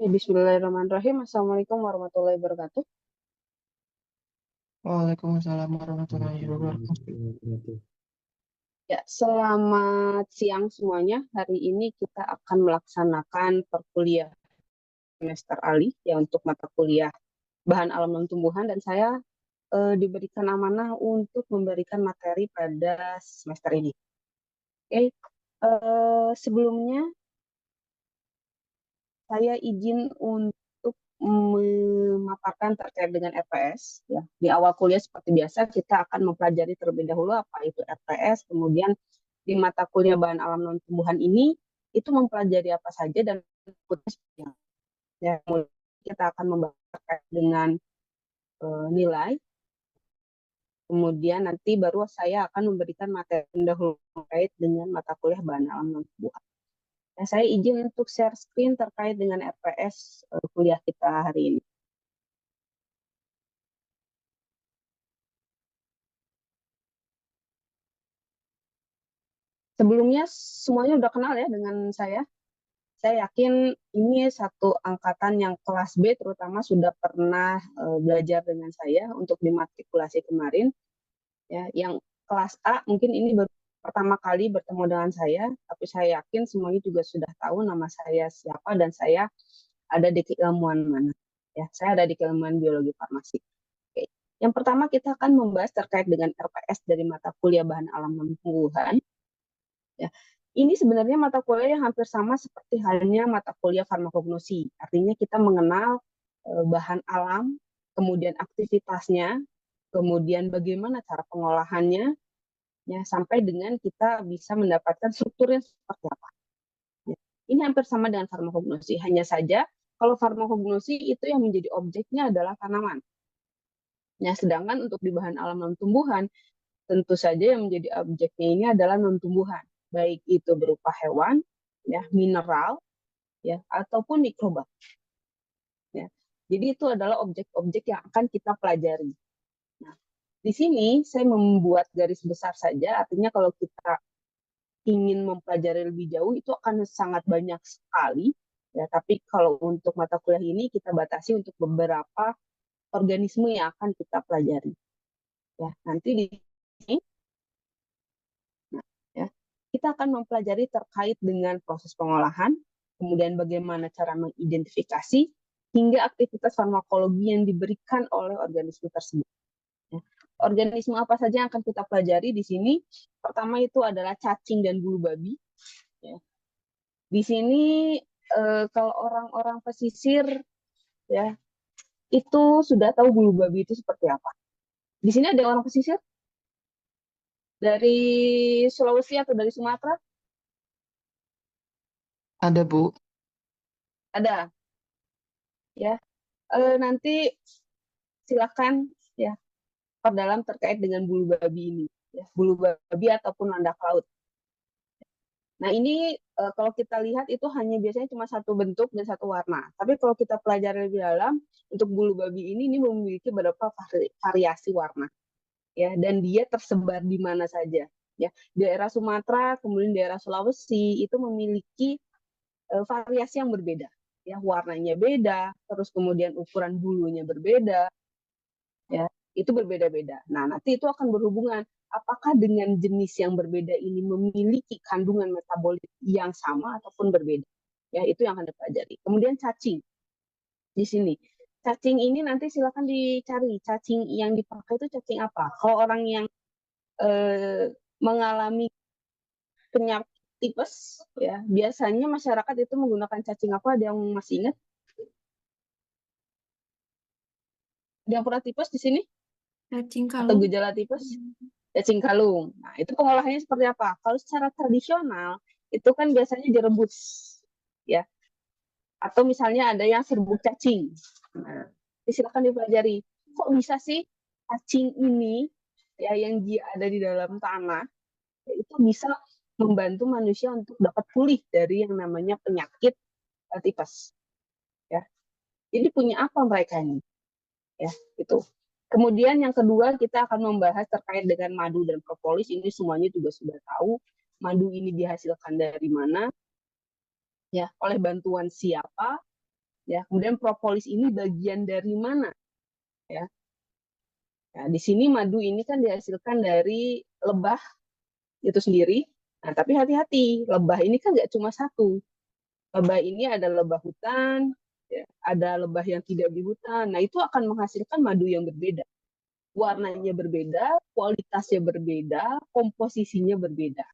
Bismillahirrahmanirrahim. Assalamualaikum warahmatullahi wabarakatuh. Waalaikumsalam warahmatullahi wabarakatuh. Ya, selamat siang semuanya. Hari ini kita akan melaksanakan perkuliahan semester alih ya untuk mata kuliah bahan alam dan tumbuhan, dan saya diberikan amanah untuk memberikan materi pada semester ini. Oke, sebelumnya saya izin untuk memaparkan terkait dengan RPS. Ya. Di awal kuliah seperti biasa kita akan mempelajari terlebih dahulu apa itu RPS, kemudian di mata kuliah bahan alam non tumbuhan ini itu mempelajari apa saja dan ya, kita akan membahas terkait dengan nilai. Kemudian nanti baru saya akan memberikan materi pendahuluan terkait dengan mata kuliah bahan alam non tumbuhan. Nah, saya izin untuk share screen terkait dengan RPS kuliah kita hari ini. Sebelumnya semuanya udah kenal ya dengan saya. Saya yakin ini satu angkatan yang kelas B terutama sudah pernah belajar dengan saya untuk dimatrikulasi kemarin. Ya, yang kelas A mungkin ini baru pertama kali bertemu dengan saya, tapi saya yakin semuanya juga sudah tahu nama saya siapa dan saya ada di keilmuan mana. Ya, saya ada di keilmuan biologi farmasi. Oke. Yang pertama kita akan membahas terkait dengan RPS dari mata kuliah bahan alam dan tumbuhan. Ya. Ini sebenarnya mata kuliah yang hampir sama seperti halnya mata kuliah farmakognosi. Artinya kita mengenal bahan alam, kemudian aktivitasnya, kemudian bagaimana cara pengolahannya, ya, sampai dengan kita bisa mendapatkan strukturnya seperti apa. Ya. Ini hampir sama dengan farmakognosi, hanya saja kalau farmakognosi itu yang menjadi objeknya adalah tanaman. Ya, sedangkan untuk di bahan alam non tumbuhan, tentu saja yang menjadi objeknya ini adalah non tumbuhan, baik itu berupa hewan, ya, mineral, ya, ataupun mikroba. Ya. Jadi itu adalah objek-objek yang akan kita pelajari. Nah, di sini saya membuat garis besar saja, artinya kalau kita ingin mempelajari lebih jauh itu akan sangat banyak sekali. Ya, tapi kalau untuk mata kuliah ini kita batasi untuk beberapa organisme yang akan kita pelajari. Ya, nanti di sini ya, kita akan mempelajari terkait dengan proses pengolahan, kemudian bagaimana cara mengidentifikasi, hingga aktivitas farmakologi yang diberikan oleh organisme tersebut. Ya. Organisme apa saja yang akan kita pelajari di sini? Pertama itu adalah cacing dan bulu babi. Ya. Di sini kalau orang-orang pesisir ya itu sudah tahu bulu babi itu seperti apa. Di sini ada orang pesisir dari Sulawesi atau dari Sumatera? Ada, Bu. Ada ya. Nanti silakan ya perdalam terkait dengan bulu babi ini, ya, bulu babi ataupun landak laut. Nah ini kalau kita lihat itu hanya biasanya cuma satu bentuk dan satu warna. Tapi kalau kita pelajari lebih dalam, untuk bulu babi ini memiliki beberapa variasi warna, ya, dan dia tersebar di mana saja. Ya, daerah Sumatera, kemudian daerah Sulawesi itu memiliki variasi yang berbeda. Ya, warnanya beda, terus kemudian ukuran bulunya berbeda, ya itu berbeda-beda. Nah, nanti itu akan berhubungan apakah dengan jenis yang berbeda ini memiliki kandungan metabolit yang sama ataupun berbeda. Ya, itu yang akan dipelajari. Kemudian cacing di sini. Cacing ini nanti silakan dicari cacing yang dipakai itu cacing apa. Kalau orang yang mengalami penyakit tipes, ya biasanya masyarakat itu menggunakan cacing apa? Ada yang masih ingat? Ada yang pernah tipes di sini? Cacing Atau kalung. gejala tipes? Cacing kalung. Nah, itu pengolahannya seperti apa? Kalau secara tradisional, itu kan biasanya direbus, ya. Atau misalnya ada yang serbuk cacing. Nah, silakan dipelajari. Kok bisa sih cacing ini, ya, yang dia ada di dalam tanah, ya, itu bisa membantu manusia untuk dapat pulih dari yang namanya penyakit tipes, ya. Jadi punya apa mereka ini? Ya, itu. Kemudian yang kedua kita akan membahas terkait dengan madu dan propolis. Ini semuanya juga sudah tahu. Madu ini dihasilkan dari mana? Ya, oleh bantuan siapa? Ya, kemudian propolis ini bagian dari mana? Ya, nah, di sini madu ini kan dihasilkan dari lebah itu sendiri. Nah, tapi hati-hati, lebah ini kan nggak cuma satu. Lebah ini ada lebah hutan, ya, ada lebah yang tidak di hutan. Nah, itu akan menghasilkan madu yang berbeda. Warnanya berbeda, kualitasnya berbeda, komposisinya berbeda.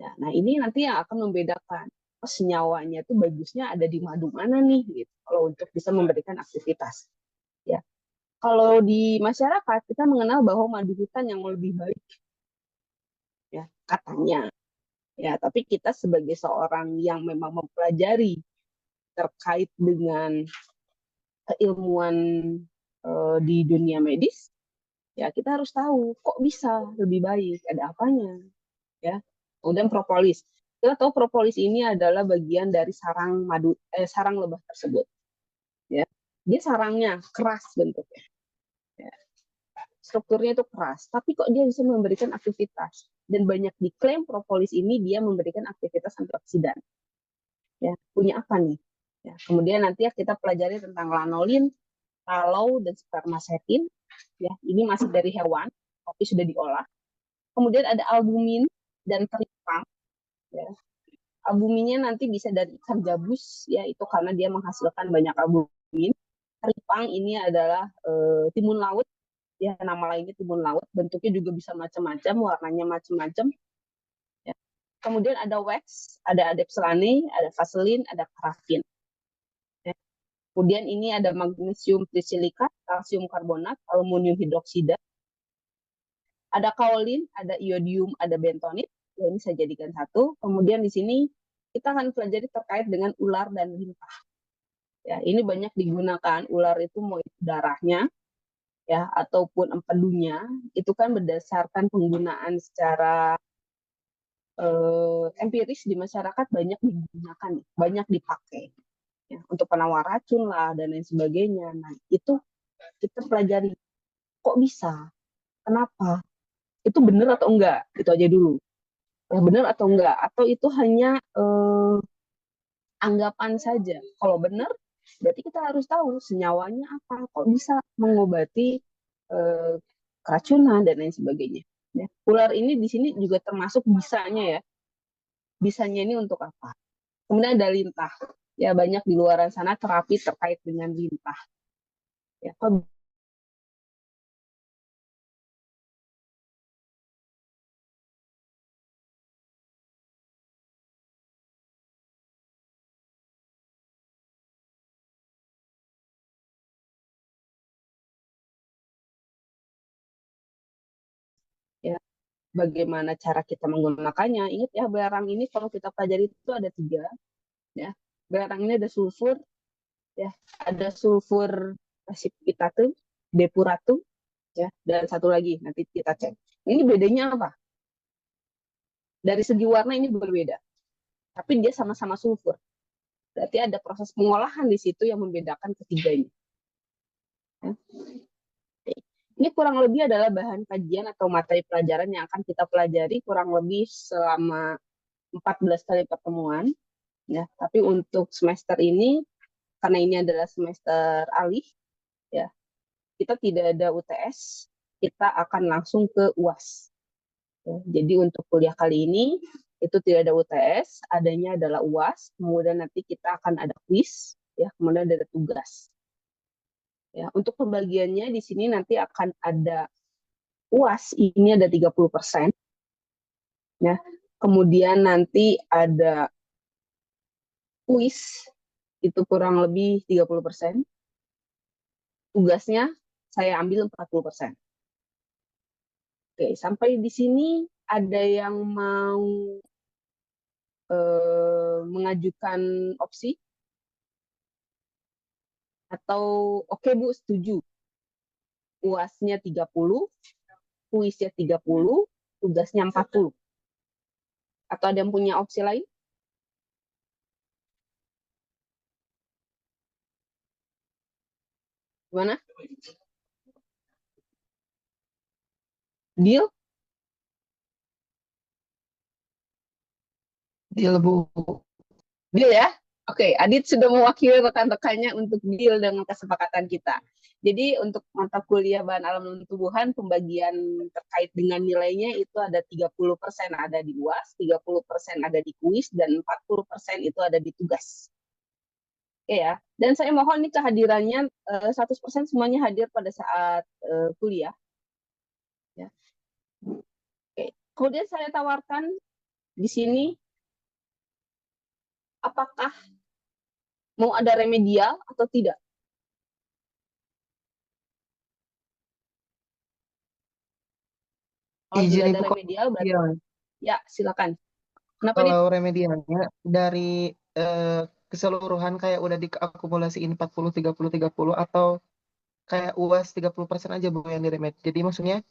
Ya, nah, ini nanti yang akan membedakan senyawanya itu bagusnya ada di madu mana nih gitu. Kalau untuk bisa memberikan aktivitas. Ya. Kalau di masyarakat kita mengenal bahwa madu hutan yang lebih baik ya katanya. Ya, tapi kita sebagai seorang yang memang mempelajari terkait dengan keilmuan di dunia medis, ya kita harus tahu kok bisa lebih baik, ada apanya, ya. Kemudian propolis. Kita tahu propolis ini adalah bagian dari sarang lebah tersebut, ya. Dia sarangnya keras bentuknya, ya. Strukturnya itu keras, tapi kok dia bisa memberikan aktivitas dan banyak diklaim propolis ini dia memberikan aktivitas antioksidan. Ya, punya apa nih? Ya, kemudian nanti ya kita pelajari tentang lanolin, talau, dan spermacetin. Ya, ini masih dari hewan, tapi sudah diolah. Kemudian ada albumin dan teripang. Ya. Albuminnya nanti bisa dari ikan gabus, ya itu karena dia menghasilkan banyak albumin. Teripang ini adalah timun laut, ya nama lainnya timun laut. Bentuknya juga bisa macam-macam, warnanya macam-macam. Ya. Kemudian ada wax, ada adepselane, ada vaselin, ada parafin. Ya. Kemudian ini ada magnesium trisilikat, kalsium karbonat, aluminium hidroksida, ada kaolin, ada iodium, ada bentonit. Ya, ini saya jadikan satu. Kemudian di sini kita akan pelajari terkait dengan ular dan lintah. Ya, ini banyak digunakan ular itu mau itu darahnya ya ataupun empedunya itu kan berdasarkan penggunaan secara empiris di masyarakat banyak digunakan, banyak dipakai ya, untuk penawar racun lah dan lain sebagainya. Nah, itu kita pelajari kok bisa, kenapa, itu benar atau enggak, itu aja dulu. Ya, benar atau enggak, atau itu hanya anggapan saja. Kalau benar, berarti kita harus tahu senyawanya apa, kok bisa mengobati eh, keracunan dan lain sebagainya. Ya. Ular ini di sini juga termasuk bisanya ya. Bisanya ini untuk apa? Kemudian ada lintah. Ya banyak di luar sana terapi terkait dengan lintah. Ya, kok ya bagaimana cara kita menggunakannya? Ingat ya, belerang ini kalau kita pelajari itu ada tiga. Ya, belerang ini ada sulfur, ya, ada sulfur precipitatum, depuratum, ya, dan satu lagi nanti kita cek. Ini bedanya apa? Dari segi warna ini berbeda, tapi dia sama-sama sulfur. Berarti ada proses pengolahan di situ yang membedakan ketiganya. Ya. Ini kurang lebih adalah bahan kajian atau materi pelajaran yang akan kita pelajari kurang lebih selama 14 kali pertemuan. Ya, tapi untuk semester ini, karena ini adalah semester alih, ya, kita tidak ada UTS, kita akan langsung ke UAS. Ya, jadi untuk kuliah kali ini itu tidak ada UTS, adanya adalah UAS, kemudian nanti kita akan ada quiz, ya, kemudian ada tugas. Ya, untuk pembagiannya di sini nanti akan ada UAS ini ada 30%, ya. Kemudian nanti ada quiz itu kurang lebih 30%. Tugasnya saya ambil 40%. Oke, sampai di sini ada yang mau mengajukan opsi atau oke Bu setuju. UASnya 30, kuisnya 30, tugasnya 40. Atau ada yang punya opsi lain? Gimana? Deal? Deal, Bu. Deal ya? Oke, Adit sudah mewakili rekan-rekannya untuk deal dengan kesepakatan kita. Jadi untuk mata kuliah bahan alam dan tumbuhan, pembagian terkait dengan nilainya itu ada 30% ada di UAS, 30% ada di kuis, dan 40% itu ada di tugas. Oke ya, dan saya mohon nih kehadirannya 100% semuanya hadir pada saat kuliah. Ya. Oke. Kemudian saya tawarkan di sini, apakah mau ada remedial atau tidak? Kalau Izin tidak ada Ibu kok. remedial, berarti Iya. ya silakan. Kenapa nih? Kalau remedialnya dari eh, keseluruhan kayak udah diakumulasiin 40 30 30 atau kayak UAS 30% aja Bu yang diremed. Jadi maksudnya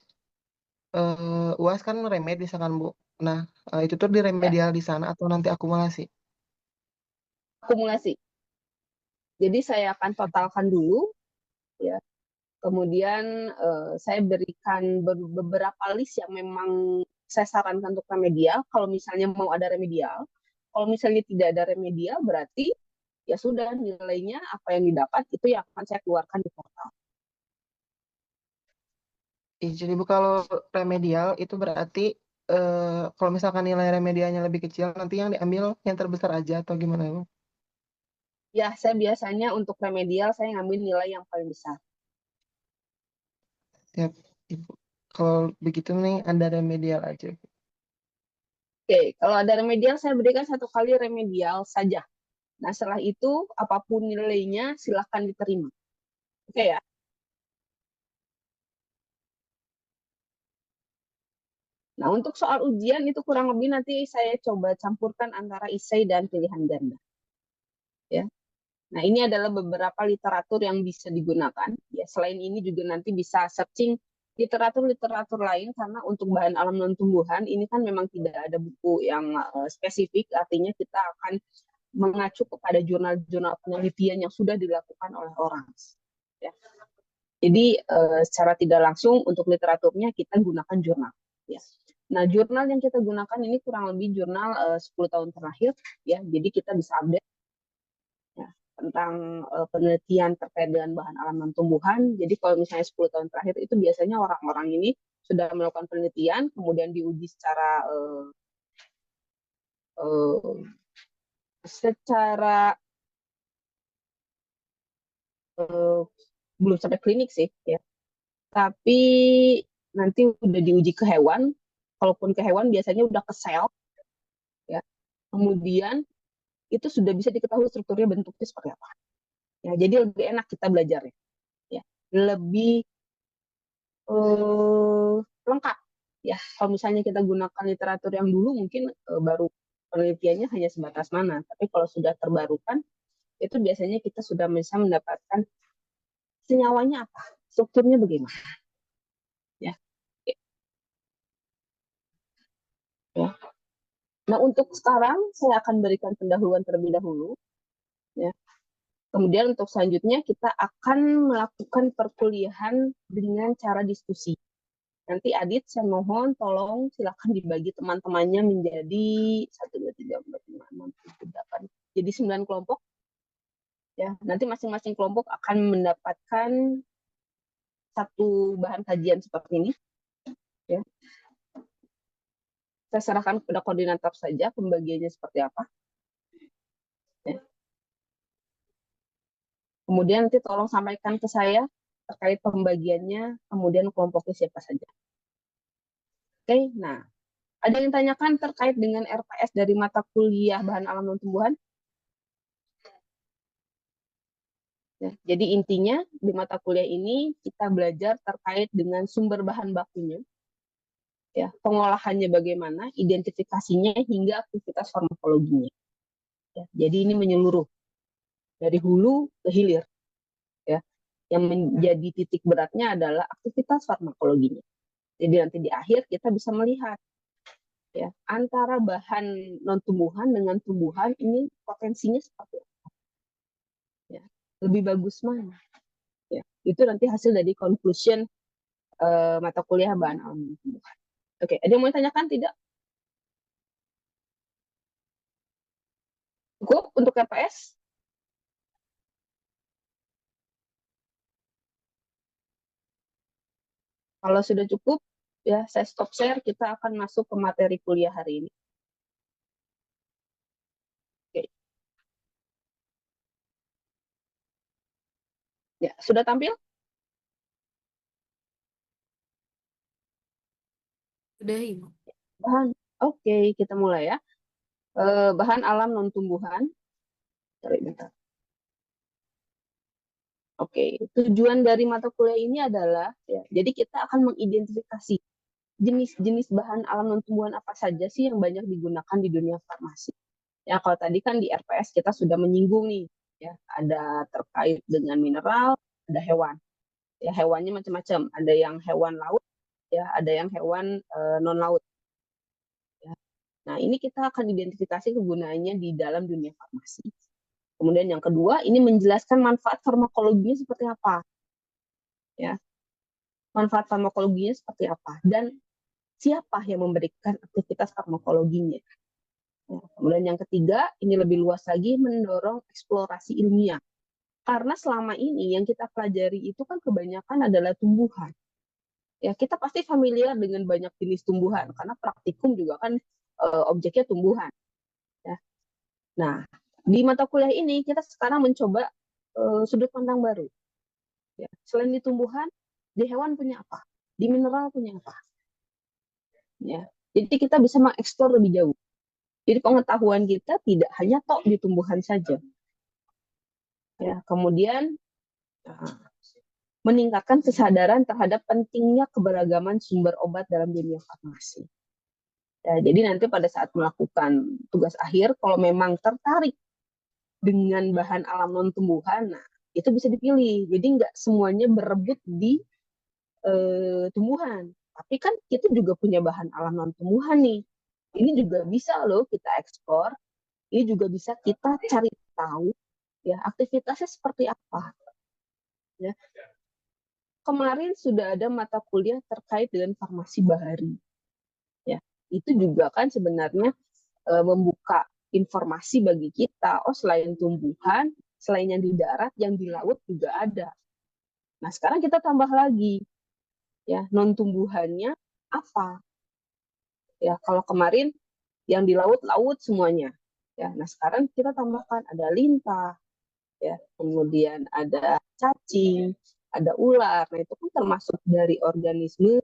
UAS kan remed misalkan Bu. Nah, itu tuh Ya, diremedial di sana atau nanti akumulasi. akumulasi. Jadi saya akan totalkan dulu, ya. Kemudian saya berikan beberapa list yang memang saya sarankan untuk remedial. Kalau misalnya mau ada remedial, kalau misalnya tidak ada remedial, berarti ya sudah nilainya apa yang didapat itu yang akan saya keluarkan di portal. Jadi Bu kalau remedial itu berarti kalau misalkan nilai remedialnya lebih kecil nanti yang diambil yang terbesar aja atau gimana Bu? Ya, saya biasanya untuk remedial saya ngambil nilai yang paling besar. Tiap Ibu. Kalau begitu nih ada remedial aja. Oke, kalau ada remedial saya berikan satu kali remedial saja. Nah, setelah itu apapun nilainya silahkan diterima. Oke ya. Nah, untuk soal ujian itu kurang lebih nanti saya coba campurkan antara esai dan pilihan ganda. Ya. Nah, ini adalah beberapa literatur yang bisa digunakan. Ya, selain ini juga nanti bisa searching literatur-literatur lain karena untuk bahan alam non tumbuhan ini kan memang tidak ada buku yang spesifik, artinya kita akan mengacu kepada jurnal-jurnal penelitian yang sudah dilakukan oleh orang. Ya. Jadi secara tidak langsung untuk literaturnya kita gunakan jurnal. Ya. Nah, jurnal yang kita gunakan ini kurang lebih jurnal 10 tahun terakhir, ya. Jadi kita bisa update ya, tentang penelitian terkait dengan bahan alam dan tumbuhan. Jadi kalau misalnya 10 tahun terakhir itu biasanya orang-orang ini sudah melakukan penelitian, kemudian diuji uh, secara uh, belum sampai klinik sih, ya. Tapi nanti udah diuji ke hewan. Kalaupun ke hewan biasanya udah ke sel, ya. Kemudian itu sudah bisa diketahui strukturnya bentuknya seperti apa. Ya, jadi lebih enak kita belajarnya, ya. Lebih eh, lengkap. Ya, kalau misalnya kita gunakan literatur yang dulu mungkin baru penelitiannya hanya sebatas mana, tapi kalau sudah terbarukan itu biasanya kita sudah bisa mendapatkan senyawanya apa, strukturnya bagaimana, ya. Ya. Nah, untuk sekarang saya akan berikan pendahuluan terlebih dahulu, ya. Kemudian untuk selanjutnya kita akan melakukan perkuliahan dengan cara diskusi. Nanti Adit, saya mohon tolong silakan dibagi teman-temannya menjadi 1, 2, 3, 4, 5, 6, 7, 8. Jadi 9 kelompok. Ya, nanti masing-masing kelompok akan mendapatkan satu bahan kajian seperti ini. Ya. Saya serahkan kepada koordinator saja pembagiannya seperti apa. Ya. Kemudian nanti tolong sampaikan ke saya terkait pembagiannya, kemudian kelompoknya siapa saja. Oke, nah ada yang tanyakan terkait dengan RPS dari mata kuliah bahan alam dan tumbuhan? Ya, jadi intinya di mata kuliah ini kita belajar terkait dengan sumber bahan bakunya, ya, pengolahannya bagaimana, identifikasinya hingga aktivitas farmakologinya. Ya, jadi ini menyeluruh dari hulu ke hilir. Ya, yang menjadi titik beratnya adalah aktivitas farmakologinya. Jadi nanti di akhir kita bisa melihat ya antara bahan non tumbuhan dengan tumbuhan ini potensinya seperti apa, ya. Lebih bagus mana, ya. Itu nanti hasil dari conclusion mata kuliah bahan alam non tumbuhan. Oke, ada yang mau ditanyakan tidak? Cukup untuk RPS? Kalau sudah cukup, ya saya stop share, kita akan masuk ke materi kuliah hari ini. Oke. Ya, sudah tampil? Sudah, Ibu. Bahan. Oke, kita mulai ya. Bahan alam non-tumbuhan. Oke, tujuan dari mata kuliah ini adalah, ya, jadi kita akan mengidentifikasi jenis-jenis bahan alam non-tumbuhan apa saja sih yang banyak digunakan di dunia farmasi. Ya, kalau tadi kan di RPS kita sudah menyinggung nih, ya, ada terkait dengan mineral, ada hewan. Ya, hewannya macam-macam. Ada yang hewan laut, ya, ada yang hewan non laut. Ya. Nah, ini kita akan identifikasi kegunaannya di dalam dunia farmasi. Kemudian yang kedua, ini menjelaskan manfaat farmakologinya seperti apa. Ya, manfaat farmakologinya seperti apa dan siapa yang memberikan aktivitas farmakologinya. Ya, kemudian yang ketiga, ini lebih luas lagi mendorong eksplorasi ilmiah. Karena selama ini yang kita pelajari itu kan kebanyakan adalah tumbuhan. Ya, kita pasti familiar dengan banyak jenis tumbuhan karena praktikum juga kan objeknya tumbuhan. Ya. Nah, di mata kuliah ini kita sekarang mencoba sudut pandang baru. Ya. Selain di tumbuhan, di hewan punya apa? Di mineral punya apa? Ya. Jadi kita bisa mengeksplor lebih jauh. Jadi pengetahuan kita tidak hanya tok di tumbuhan saja. Ya, kemudian meningkatkan kesadaran terhadap pentingnya keberagaman sumber obat dalam dunia farmasi. Ya, jadi nanti pada saat melakukan tugas akhir, kalau memang tertarik dengan bahan alam non tumbuhan, nah itu bisa dipilih. Jadi nggak semuanya berebut di tumbuhan, tapi kan kita juga punya bahan alam non tumbuhan nih. Ini juga bisa loh kita ekspor. Ini juga bisa kita cari tahu ya aktivitasnya seperti apa. Ya. Kemarin sudah ada mata kuliah terkait dengan farmasi bahari. Ya, itu juga kan sebenarnya membuka informasi bagi kita. Oh, selain tumbuhan, selain yang di darat, yang di laut juga ada. Nah, sekarang kita tambah lagi, ya non tumbuhannya apa? Ya, kalau kemarin yang di laut laut semuanya. Ya, nah sekarang kita tambahkan ada lintah, ya, kemudian ada cacing, ada ular. Nah, itu kan termasuk dari organisme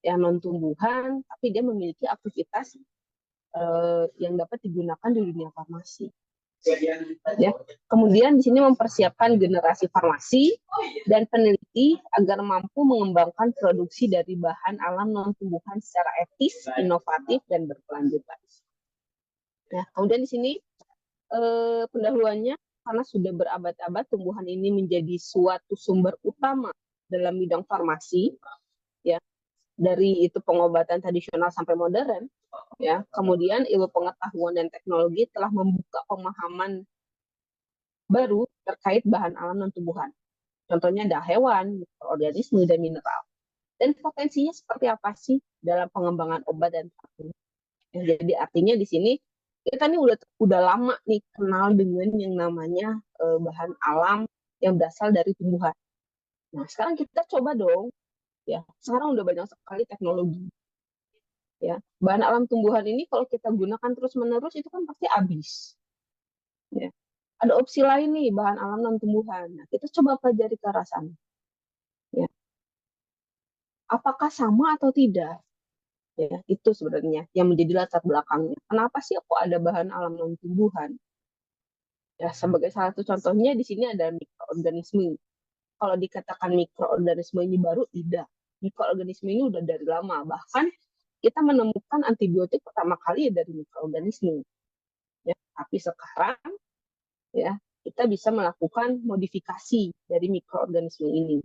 yang non tumbuhan, tapi dia memiliki aktivitas yang dapat digunakan di dunia farmasi. Ya. Kemudian di sini mempersiapkan generasi farmasi dan peneliti agar mampu mengembangkan produksi dari bahan alam non tumbuhan secara etis, inovatif dan berkelanjutan. Nah, kemudian di sini pendahuluannya karena sudah berabad-abad tumbuhan ini menjadi suatu sumber utama dalam bidang farmasi, ya, dari itu pengobatan tradisional sampai modern, ya. Kemudian ilmu pengetahuan dan teknologi telah membuka pemahaman baru terkait bahan alam non tumbuhan. Contohnya ada hewan, mikroorganisme dan mineral. Dan potensinya seperti apa sih dalam pengembangan obat dan vaksin? Jadi artinya di sini kita nih udah lama nih kenal dengan yang namanya bahan alam yang berasal dari tumbuhan. Nah, sekarang kita coba dong, ya. Sekarang udah banyak sekali teknologi, ya. Bahan alam tumbuhan ini kalau kita gunakan terus-menerus itu kan pasti habis, ya. Ada opsi lain nih bahan alam non tumbuhan. Nah, kita coba pelajari ke arah sana, ya. Apakah sama atau tidak? Ya, itu sebenarnya yang menjadi latar belakangnya. Kenapa sih kok ada bahan alam non tumbuhan? Ya, sebagai salah satu contohnya di sini ada mikroorganisme. Kalau dikatakan mikroorganisme ini baru, tidak. Mikroorganisme ini udah dari lama. Bahkan kita menemukan antibiotik pertama kali dari mikroorganisme. Ya, tapi sekarang ya kita bisa melakukan modifikasi dari mikroorganisme ini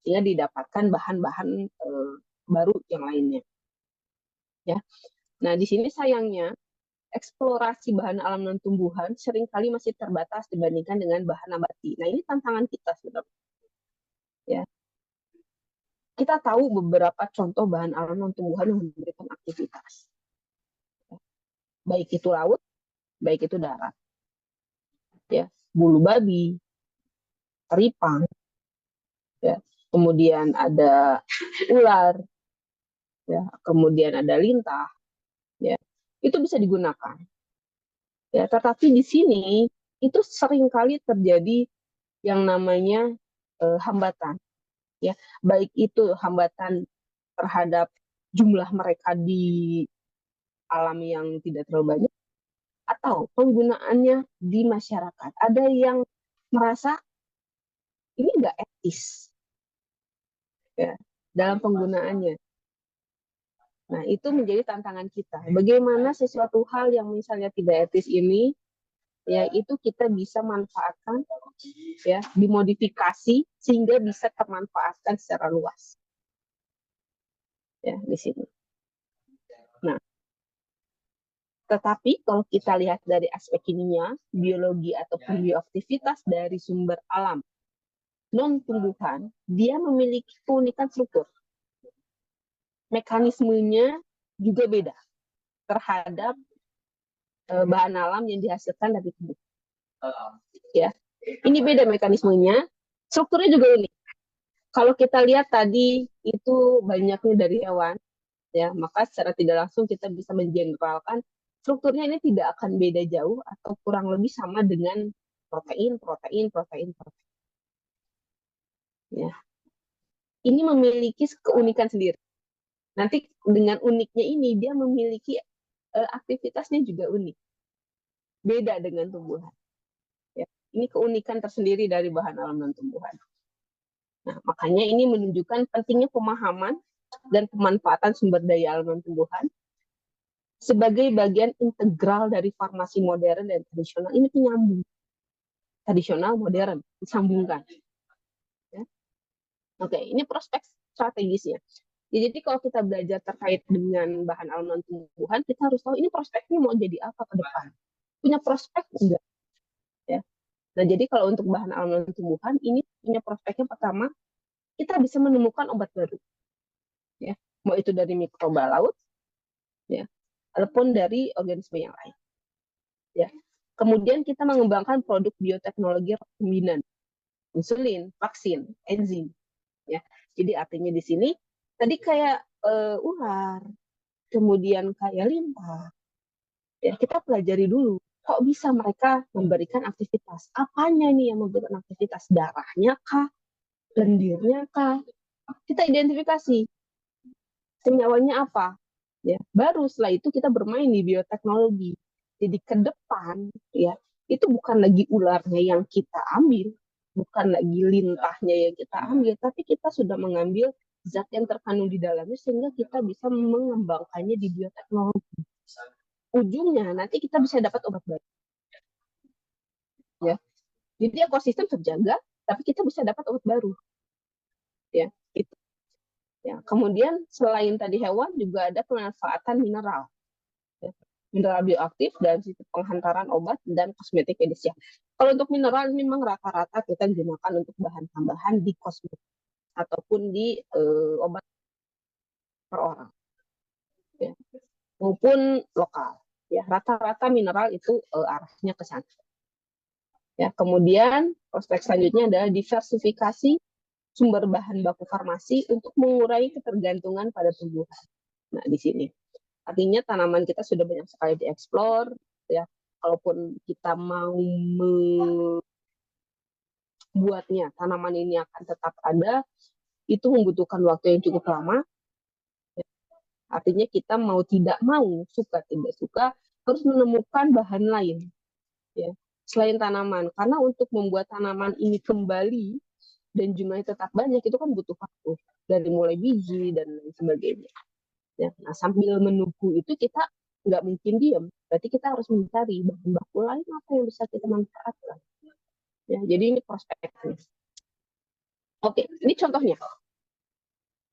sehingga didapatkan bahan-bahan baru yang lainnya. Ya. Nah, di sini sayangnya eksplorasi bahan alam non tumbuhan seringkali masih terbatas dibandingkan dengan bahan nabati. Nah, ini tantangan kita sebenarnya. Ya. Kita tahu beberapa contoh bahan alam non tumbuhan yang memberikan aktivitas. Baik itu laut, baik itu darat. ya, bulu babi, teripang, ya, kemudian ada ular, ya, kemudian ada lintah, ya, itu bisa digunakan. Ya, tetapi di sini itu seringkali terjadi yang namanya hambatan, ya, baik itu hambatan terhadap jumlah mereka di alam yang tidak terlalu banyak atau penggunaannya di masyarakat. Ada yang merasa ini nggak etis, ya, dalam penggunaannya. Nah, itu menjadi tantangan kita. Bagaimana sesuatu hal yang misalnya tidak etis ini, ya, itu kita bisa manfaatkan, ya, dimodifikasi sehingga bisa termanfaatkan secara luas, ya, di sini. Nah, tetapi kalau kita lihat dari aspek kimia, biologi ataupun bioaktivitas dari sumber alam non tumbuhan, dia memiliki keunikan struktur. Mekanismenya juga beda terhadap bahan alam yang dihasilkan dari tubuh. Ya, ini beda mekanismenya, strukturnya juga unik. Kalau kita lihat tadi itu banyaknya dari hewan, ya, maka secara tidak langsung kita bisa mengeneralkan strukturnya ini tidak akan beda jauh atau kurang lebih sama dengan protein, protein, protein, protein. Ya, ini memiliki keunikan sendiri. Nanti dengan uniknya ini dia memiliki aktivitasnya juga unik, beda dengan tumbuhan. Ya, ini keunikan tersendiri dari bahan alam dan tumbuhan. Nah, makanya ini menunjukkan pentingnya pemahaman dan pemanfaatan sumber daya alam dan tumbuhan sebagai bagian integral dari farmasi modern dan tradisional. Ini penyambung tradisional modern disambungkan. Ya. Oke, ini prospek strategisnya. Ya, jadi kalau kita belajar terkait dengan bahan alam dan tumbuhan, kita harus tahu ini prospeknya mau jadi apa ke depan. Punya prospek enggak? Ya. Nah, jadi kalau untuk bahan alam dan tumbuhan, ini punya prospeknya pertama, kita bisa menemukan obat baru. Ya. Mau itu dari mikroba laut, ya, ataupun dari organisme yang lain. Ya. Kemudian kita mengembangkan produk bioteknologi rekombinan, insulin, vaksin, enzim. Ya. Jadi artinya di sini, tadi kayak ular, kemudian kayak lintah, ya, kita pelajari dulu kok bisa mereka memberikan aktivitas. Apanya nih yang memberikan aktivitas? Darahnya kah? Lendirnya kah? Kita identifikasi senyawanya apa. Ya, baru setelah itu kita bermain di bioteknologi. Jadi ke depan, ya, itu bukan lagi ularnya yang kita ambil, bukan lagi lintahnya yang kita ambil, tapi kita sudah mengambil zat yang terkandung di dalamnya sehingga kita bisa mengembangkannya di bioteknologi. Ujungnya nanti kita bisa dapat obat baru. Ya, jadi ekosistem terjaga, tapi kita bisa dapat obat baru. Ya, itu. Ya, kemudian selain tadi hewan juga ada pemanfaatan mineral. Ya. Mineral bioaktif dan sistem penghantaran obat dan kosmetik medis. Ya. Kalau untuk mineral ini memang rata-rata kita gunakan untuk bahan tambahan di kosmetik ataupun di obat per orang. Ya. Maupun lokal. Ya, rata-rata mineral itu arahnya ke sana. Ya, kemudian prospek selanjutnya adalah diversifikasi sumber bahan baku farmasi untuk mengurangi ketergantungan pada tumbuhan. Nah, di sini artinya tanaman kita sudah banyak sekali dieksplor, ya. Kalaupun kita mau membuatnya, tanaman ini akan tetap ada, itu membutuhkan waktu yang cukup lama. Ya. Artinya kita mau tidak mau, suka tidak suka, harus menemukan bahan lain, ya, selain tanaman. Karena untuk membuat tanaman ini kembali dan jumlahnya tetap banyak itu kan butuh waktu dari mulai biji dan lain sebagainya. Ya, nah sambil menunggu itu kita nggak mungkin diam, berarti kita harus mencari bahan baku lain apa yang bisa kita manfaatkan. Ya, jadi ini prospeknya. Oke, ini contohnya.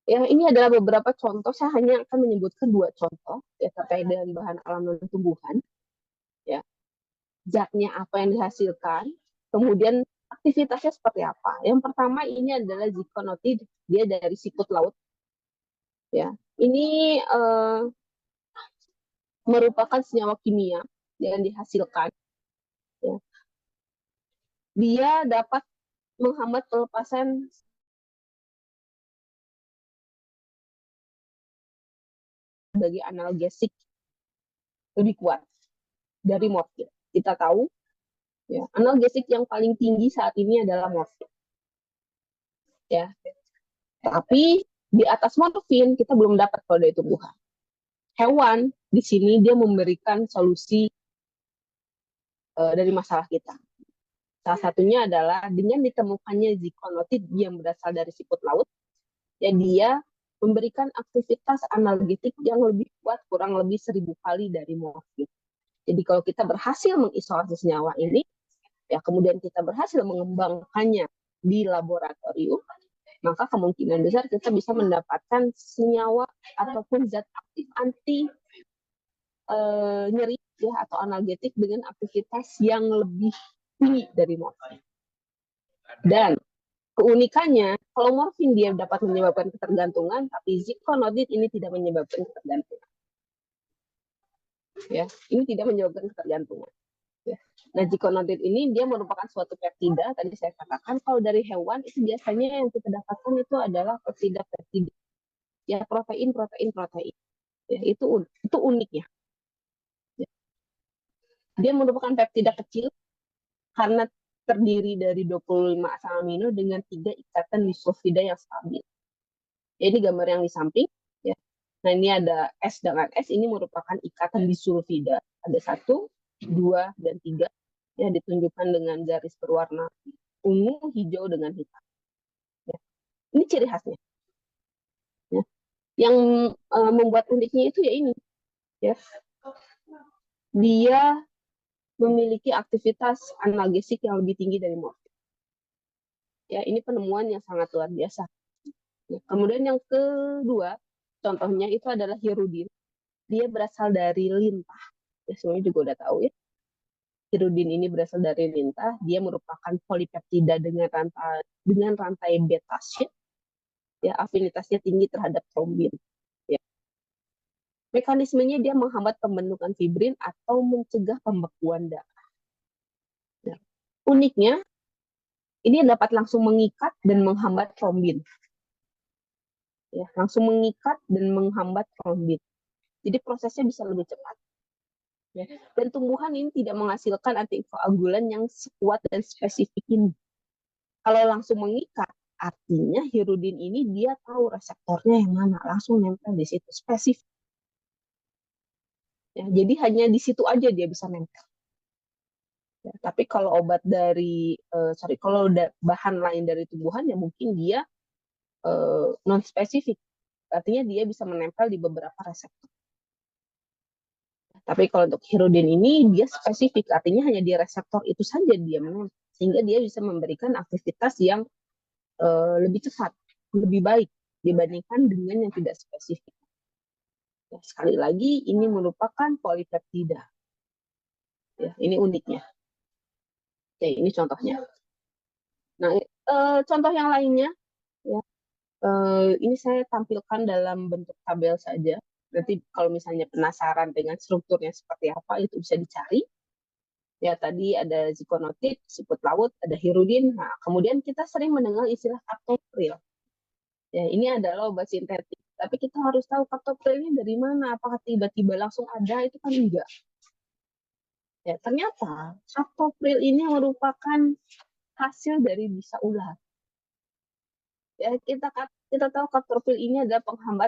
Ya, ini adalah beberapa contoh. Saya hanya akan menyebutkan dua contoh ya terkait dengan bahan alam dan tumbuhan. Ya, zatnya apa yang dihasilkan, kemudian aktivitasnya seperti apa. Yang pertama ini adalah zikonotid, dia dari siput laut. Ya, ini merupakan senyawa kimia yang dihasilkan, ya, dia dapat menghambat pelepasan bagi analgesik lebih kuat dari morfin. Kita tahu ya, analgesik yang paling tinggi saat ini adalah morfin. Ya. Tapi di atas morfin kita belum dapat kalau dari tumbuhan. Hewan di sini dia memberikan solusi dari masalah kita. Salah satunya adalah dengan ditemukannya zikonotit yang berasal dari siput laut, ya dia memberikan aktivitas analgetik yang lebih kuat, kurang lebih 1000 kali dari morfin. Jadi kalau kita berhasil mengisolasi senyawa ini, ya kemudian kita berhasil mengembangkannya di laboratorium, maka kemungkinan besar kita bisa mendapatkan senyawa ataupun zat aktif anti nyeri ya atau analgetik dengan aktivitas yang lebih tinggi dari morfin. Dan keunikannya, kalau morfin dia dapat menyebabkan ketergantungan, tapi zikonotit ini tidak menyebabkan ketergantungan. Ya, ini tidak menyebabkan ketergantungan. Ya. Nah, zikonotit ini dia merupakan suatu peptida. Tadi saya katakan kalau dari hewan itu biasanya yang kita dapatkan itu adalah peptida. Ya, protein. Ya, itu uniknya. Ya. Dia merupakan peptida kecil karena terdiri dari 25 asam amino dengan 3 ikatan disulfida yang stabil. Ya, ini gambar yang di samping. Ya. Nah, ini ada S dengan S, ini merupakan ikatan disulfida. Ada 1, 2, dan 3. Ya, ditunjukkan dengan garis berwarna ungu, hijau, dengan hitam. Ya. Ini ciri khasnya. Ya. Yang membuat uniknya itu ya ini. Ya. Dia memiliki aktivitas analgesik yang lebih tinggi dari morfin. Ya, ini penemuan yang sangat luar biasa. Ya, kemudian yang kedua, contohnya itu adalah hirudin. Dia berasal dari lintah. Ya, semuanya juga udah tahu ya. Hirudin ini berasal dari lintah. Dia merupakan polipeptida dengan rantai beta sheet. Ya, afinitasnya tinggi terhadap trombin. Ya. Mekanismenya dia menghambat pembentukan fibrin atau mencegah pembekuan darah. Ya. Uniknya, ini dapat langsung mengikat dan menghambat trombin. Ya, langsung mengikat dan menghambat trombin. Jadi prosesnya bisa lebih cepat. Ya. Dan tumbuhan ini tidak menghasilkan antikoagulan yang sekuat dan spesifik ini. Kalau langsung mengikat, artinya hirudin ini dia tahu reseptornya yang mana, langsung nempel di situ, spesifik. Ya, jadi hanya di situ aja dia bisa nempel. Ya, tapi kalau obat dari, kalau bahan lain dari tumbuhan ya mungkin dia non spesifik, artinya dia bisa menempel di beberapa reseptor. Tapi kalau untuk hirudin ini dia spesifik, artinya hanya di reseptor itu saja dia menempel, sehingga dia bisa memberikan aktivitas yang lebih cepat, lebih baik dibandingkan dengan yang tidak spesifik. Ya, sekali lagi ini merupakan polipeptida. Ya, ini uniknya. Ya, ini contohnya. Nah, contoh yang lainnya, ya, ini saya tampilkan dalam bentuk tabel saja. Nanti kalau misalnya penasaran dengan strukturnya seperti apa, itu bisa dicari. Ya, tadi ada zikonotit, siput laut, ada hirudin. Nah, kemudian kita sering mendengar istilah captopril. Ya, ini adalah obat sintetik. Tapi kita harus tahu captopril ini dari mana. Apakah tiba-tiba langsung ada? Itu kan enggak. Ya, ternyata captopril ini merupakan hasil dari bisa ular. Ya, kita tahu captopril ini adalah penghambat